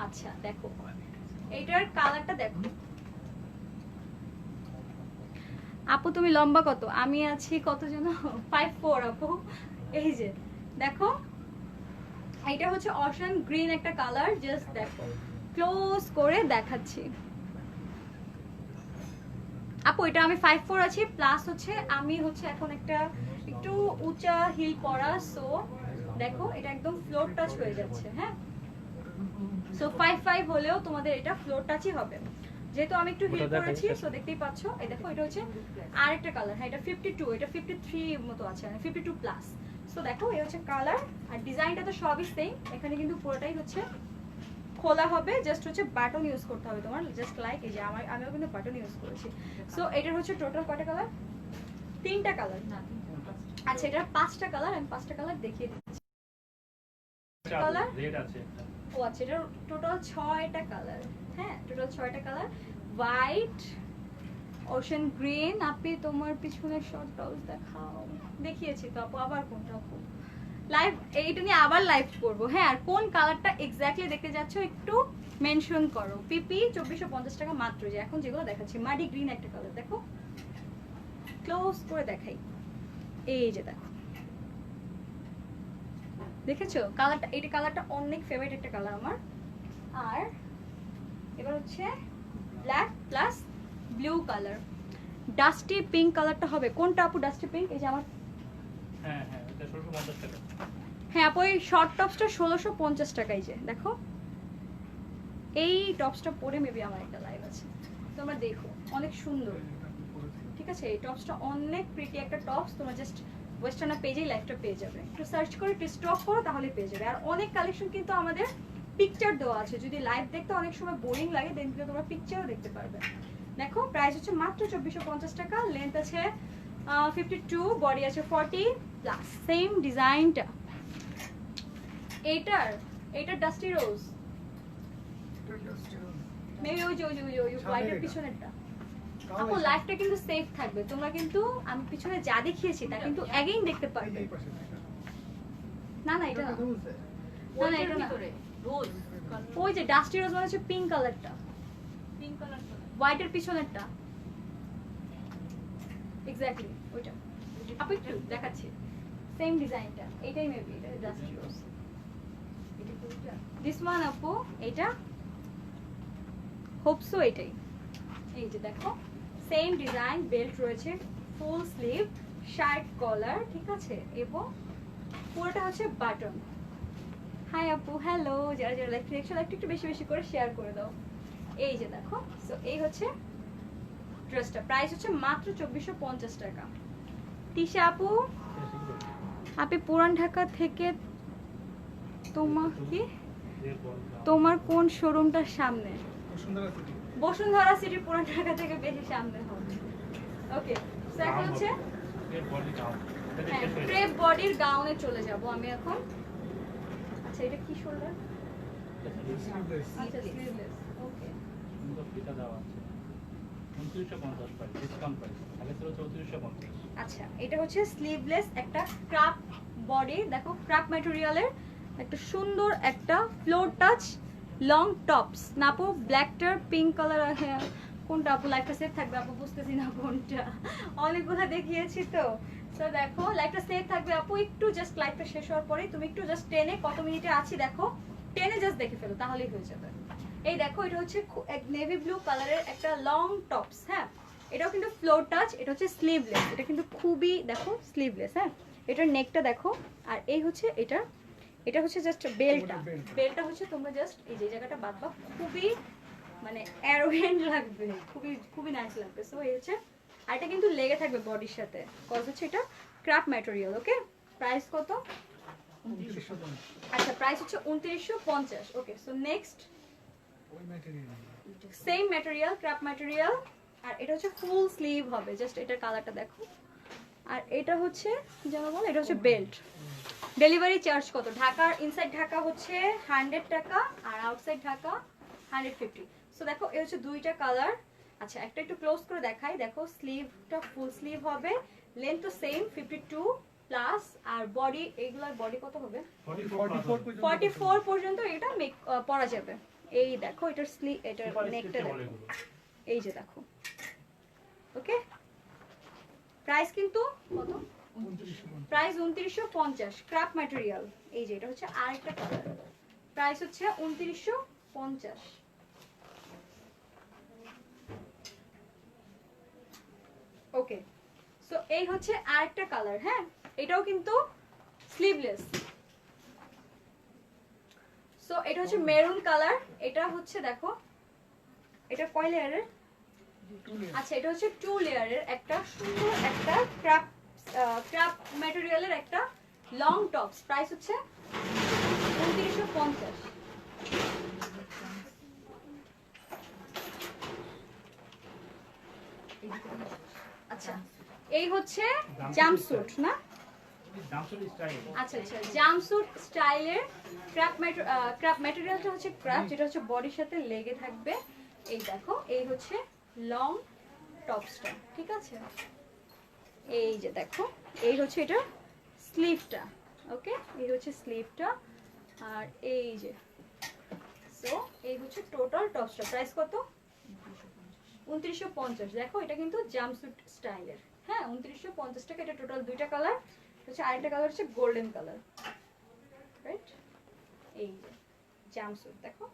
আচ্ছা দেখো এইটার কালারটা দেখো। আপু তুমি লম্বা কত? আমি আছি কত যেন 5'4" আপু। এই যে দেখো এটা হচ্ছে অশান গ্রিন একটা কালার। জাস্ট দেখো ক্লোজ করে দেখাচ্ছি আপু, এটা আমি 5'4" আছি, প্লাস হচ্ছে আমি হচ্ছে এখন একটা একটু উঁচা হিল পরা। সো দেখো এটা একদম ফ্লোর টাচ হয়ে যাচ্ছে। হ্যাঁ, সো 5'5" হলেও তোমাদের এটা ফ্লোর টাচই হবে, যেহেতু আমি একটু হিল পরেছি। সো দেখতেই পাচ্ছো, এই দেখো এটা হচ্ছে আরেকটা কালার। হ্যাঁ, এটা 52, এটা 53 মতো আছে, 52 প্লাস। সো দেখো এই হচ্ছে কালার, আর ডিজাইনটা তো সবই সেম। এখানে কিন্তু পুরোটাই হচ্ছে খোলা হবে, জাস্ট হচ্ছে বাটন ইউজ করতে হবে তোমার, জাস্ট লাইক এই যে আমিও কিন্তু বাটন ইউজ করেছি। সো এটার হচ্ছে টোটাল কয়টা কালার? 3টা কালার না? আচ্ছা এটার 5টা কালার, আমি 5টা কালার দেখিয়ে দিচ্ছি। কালার রেড আছে, ও আচ্ছা এটার টোটাল 6টা কালার। হ্যাঁ, টোটাল 6টা কালার। White, ocean green. আপনি তোমার পিছনের শর্টটাও দেখাও, দেখিয়েছি তো আপু, আবার কোনটা আপু? লাইভ এইটা নিয়ে আবার লাইভ করবো। হ্যাঁ, আর কোন কালারটা এক্স্যাক্টলি দেখতে যাচ্ছ একটু মেনশন করো। পিপি 2450 টাকা মাত্র। যে এখন যেগুলো দেখাচ্ছি, মাডি গ্রিন একটা কালার, দেখো ক্লোজ করে দেখাই। এই যে দেখো, দেখেছো কালারটা? এইটা কালারটা অনেক ফেভারিট একটা কালার আমার। আর এবার হচ্ছে black plus blue colour, dusty pink কালারটা হবে। কোনটা আপু ডাস্টি পিঙ্ক? এই যে আমার, হ্যাঁ হ্যাঁ, এটা 1650 টাকা। হ্যাঁ আপু এই শর্ট টপসটা 1650 টাকা। এই যে দেখো এই টপসটা পরে মেবি আমার একটা লাইভ আছে, তোমরা দেখো অনেক সুন্দর, ঠিক আছে। এই টপসটা অনেক প্রিটি একটা টপস। তোমরা জাস্ট ওয়েস্টার্ন পেজেই লাইভটা পেয়ে যাবে, একটু সার্চ করে একটু স্টক করো তাহলে পেয়ে যাবে। আর অনেক কালেকশন কিন্তু আমাদের পিকচার দেওয়া আছে, যদি লাইভ দেখতে অনেক সময় বোরিং লাগে দেন কিন্তু তোমরা পিকচারও দেখতে পারবে। দেখো প্রাইস হচ্ছে মাত্র 2450 টাকা। লেন্থ আছে 52, বডি আছে 40 প্লাস। সেম ডিজাইনটা এইটার ডাস্টি রোজ মেবি ওই যে হোয়াইটের পিছনেরটা। আপু লাইফটা কিন্তু সেফ থাকবে, তোমরা কিন্তু আমি পিছনে যা দেখিয়েছি তা কিন্তু অ্যাগেইন দেখতে পারবে। না না এটা না, না না এটা না, রোজ ওই যে ডাস্টি রোজ মানে হচ্ছে পিঙ্ক কালারটা, পিঙ্ক কালার। হোয়াইটের পিছনেরটা এক্স্যাক্টলি ওইটা। আপু একটু দেখাচ্ছি সেম ডিজাইনটা, এটাই মেবি এটা ডাস্টি রোজ। দিস ওয়ান আপু, এটা হোপসো এটাই। এই যে দেখো সেম ডিজাইন, বেল্ট রয়েছে, ফুল স্লিভ, শার্ট কলার, ঠিক আছে, এবং পুরোটা হচ্ছে বাটন। হাই আপু, হ্যালো, যারা যারা লাইক দেখছো লাইকটা একটু বেশি বেশি করে শেয়ার করে দাও। এই যে দেখো, সো এই হচ্ছে ড্রেসটা, প্রাইস হচ্ছে মাত্র 2450 টাকা। তিশা আপু, আপনি পুরান ঢাকা থেকে তোমার কোন শোরুমটার সামনে? বসুন্ধরা সিটি পুরান ঢাকা থেকে বেশি সামনে হবে। ওকে, সো এখন হচ্ছে এর বডি দাও, এটা দেখে শেষ। ক্রেপ বডির গাউনে চলে যাব আমি এখন। আচ্ছা এটা কি শোল্ডার? আচ্ছা স্লিভলেস। ওকে, সুন্দর ফিতা দেওয়া আছে, 2950 প্রাইস, ডিসকাউন্ট প্রাইস, আগে ছিল 3450। আচ্ছা এটা হচ্ছে স্লিভলেস একটা ক্রাপ বডি, দেখো ক্রাপ ম্যাটেরিয়ালের একটা সুন্দর একটা ফ্লোর টাচ লং টপস। না আপু ব্ল্যাকটার পিঙ্ক কালার, হ্যাঁ কোনটা আপু? লাইফটা সেফ থাকবে আপু, বুঝতেছি না কোনটা, অনেকগুলো দেখিয়েছি তো। তো দেখো লাইফটা সেফ থাকবে আপু, একটু জাস্ট লাইফটা শেষ হওয়ার পরে তুমি একটু জাস্ট টেনে, কত মিনিটে আছি দেখো, টেনে জাস্ট দেখে ফেলো তাহলেই হয়ে যাবে। এই দেখো এটা হচ্ছে নেভি ব্লু কালারের একটা লং টপস। হ্যাঁ, এটাও কিন্তু ফ্লোর টাচ, এটা হচ্ছে স্লিভলেস, এটা কিন্তু খুবই দেখো স্লিভলেস। হ্যাঁ, এটার নেকটা দেখো, আর এই হচ্ছে এটা এটা হচ্ছে জাস্ট বেলটা, ওটা belt। বেলটা হচ্ছে তোমরা জাস্ট এই যে জায়গাটা বাঁধবা, খুবই মানে অ্যারোগেন্ট লাগবে, খুবই খুবই নাইস লাগবে। সো এই হচ্ছে, আর এটা কিন্তু লেগে থাকবে বডির সাথে, কজ হচ্ছে এটা ক্রাফট ম্যাটেরিয়াল। ওকে, প্রাইস কত? 2950। আচ্ছা, প্রাইস হচ্ছে 2950। ওকে, সো নেক্সট ওই material. Same material, craft material, আর এটা হচ্ছে ফুল স্লিভ হবে, জাস্ট এটার কালারটা দেখো। আর এটা হচ্ছে যেন বল, এটা হচ্ছে বেল্ট। ডেলিভারি চার্জ কত? ঢাকার ইনসাইড ঢাকা হচ্ছে 100 টাকা, আর আউটসাইড ঢাকা 150। সো দেখো এই হচ্ছে দুইটা কালার। আচ্ছা, একটা একটু ক্লোজ করে দেখাই, দেখো স্লিভটা ফুল স্লিভ হবে, লেন্থ তো সেম 52 প্লাস, আর বডি, এইগুলার বডি কত হবে? 44 পর্যন্ত এটা পরা যাবে। এই দেখো এটার স্লিভ, এটার নেকটা দেখো, এই যে দেখো। ওকে, প্রাইস কিন্তু কত? 2950। Price 2950, craft material. এই যে এটা হচ্ছে আরেকটা কালার, প্রাইস হচ্ছে 2950। ওকে, সো এই হচ্ছে আরেকটা কালার। হ্যাঁ, এটাও কিন্তু স্লিভলেস। সো এটা হচ্ছে মেরুন কালার, এটা হচ্ছে দেখো, এটা কয় লেয়ারের? আচ্ছা, এটা হচ্ছে 2 লেয়ারের একটা সুন্দর একটা ক্রাফট ম্যাটেরিয়ালের একটা লং টপস। প্রাইস হচ্ছে 2950। আচ্ছা, এই হচ্ছে জাম্পস্যুট না? আচ্ছা আচ্ছা, জাম্পস্যুট স্টাইলের ক্রাফট ম্যাটেরিয়ালটা হচ্ছে ক্রাফট, যেটা হচ্ছে বডির সাথে লেগে থাকবে। এই দেখো, এই হচ্ছে লং টপসটা, ঠিক আছে? এই যে দেখো, এই হচ্ছে এটা স্লিভটা। ওকে, এই হচ্ছে স্লিভটা, আর এই যে, সো এই হচ্ছে টোটাল টপসটা। প্রাইস কত? 2950। দেখো এটা কিন্তু জাম্পস্যুট স্টাইলের। হ্যাঁ, 2950 টাকা। এটা টোটাল দুইটা কালার হচ্ছে, আরেকটা কালার হচ্ছে গোল্ডেন কালার, রাইট? এই যে জাম্পস্যুট দেখো,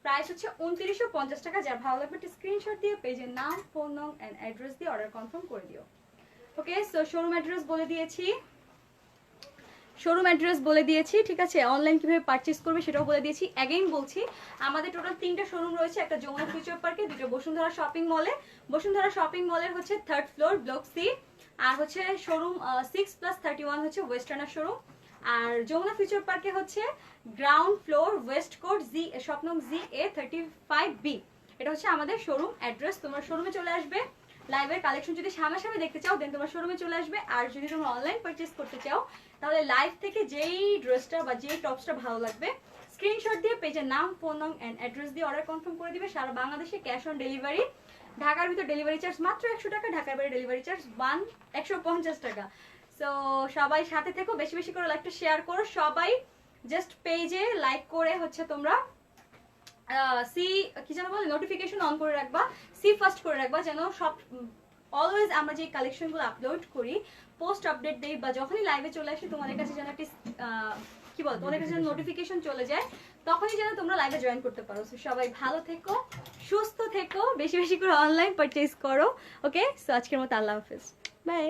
প্রাইস হচ্ছে 2950 টাকা। যার ভালো লাগবে একটা স্ক্রিনশট দিয়ে পেজের নাম, ফোন নং এন্ড অ্যাড্রেস দিয়ে অর্ডার কনফার্ম করে দিও। ওকে, সো শোরুম অ্যাড্রেস বলে দিয়েছি, ঠিক আছে? অনলাইন কিভাবে পারচেজ করবে সেটাও বলে দিয়েছি। অ্যাগেইন বলছি, আমাদের টোটাল 3টা শোরুম রয়েছে, একটা যমুনা ফিউচার পার্কে, দুটো বসুন্ধরা শপিং মলে। বসুন্ধরা শপিং মলের হচ্ছে 3rd ফ্লোর, ব্লক সি, আর হচ্ছে শোরুম 6+31 হচ্ছে ওয়েস্টার্নার শোরুম। আর যমুনা ফিউচার পার্কে হচ্ছে ground floor, West court, shop নং ZA35B। এটা হচ্ছে আমাদের শোরুম অ্যাড্রেস। তোমরা শোরুমে চলে আসবে, লাইভের কালেকশন যদি সামনাসামনি দেখতে চাও দেন তোমরা শোরুমে চলে আসবে। আর যদি তোমরা অনলাইন পারচেজ করতে চাও তাহলে লাইভ থেকে যেই ড্রেসটা বা যেই টপসটা ভালো লাগবে স্ক্রিনশট দিয়ে পেজের নাম, ফোন নং এন্ড অ্যাড্রেস দিয়ে অর্ডার কনফার্ম করে দিবে। সারা বাংলাদেশে ক্যাশ অন ডেলিভারি। ঢাকার ভিতর ডেলিভারি চার্জ মাত্র 100 টাকা, ঢাকার বাইরে ডেলিভারি চার্জ 150 টাকা। সো সবাই সাথে থেকো, বেশি বেশি করে লাইকটা শেয়ার করো। সবাই জাস্ট পেজে লাইক করে হচ্ছে তোমরা কি যেন বলে, নোটিফিকেশন অন করে রাখবা, ফার্স্ট করে রাখবা, যেন সব অলওয়েজ আমরা যে কালেকশনগুলো আপলোড করি, পোস্ট আপডেট দেই বা যখনই লাইভে চলে আসি তোমাদের কাছে যেন একটি কি বল, তোমাদের কাছে যেন নোটিফিকেশন চলে যায়, তখনই যেন তোমরা লাইভে জয়েন করতে পারো। সো সবাই ভালো থেকো, সুস্থ থেকো, বেশি বেশি করে অনলাইন পারচেজ করো। ওকে, সো আজকের মতো আল্লাহ হাফেজ, বাই।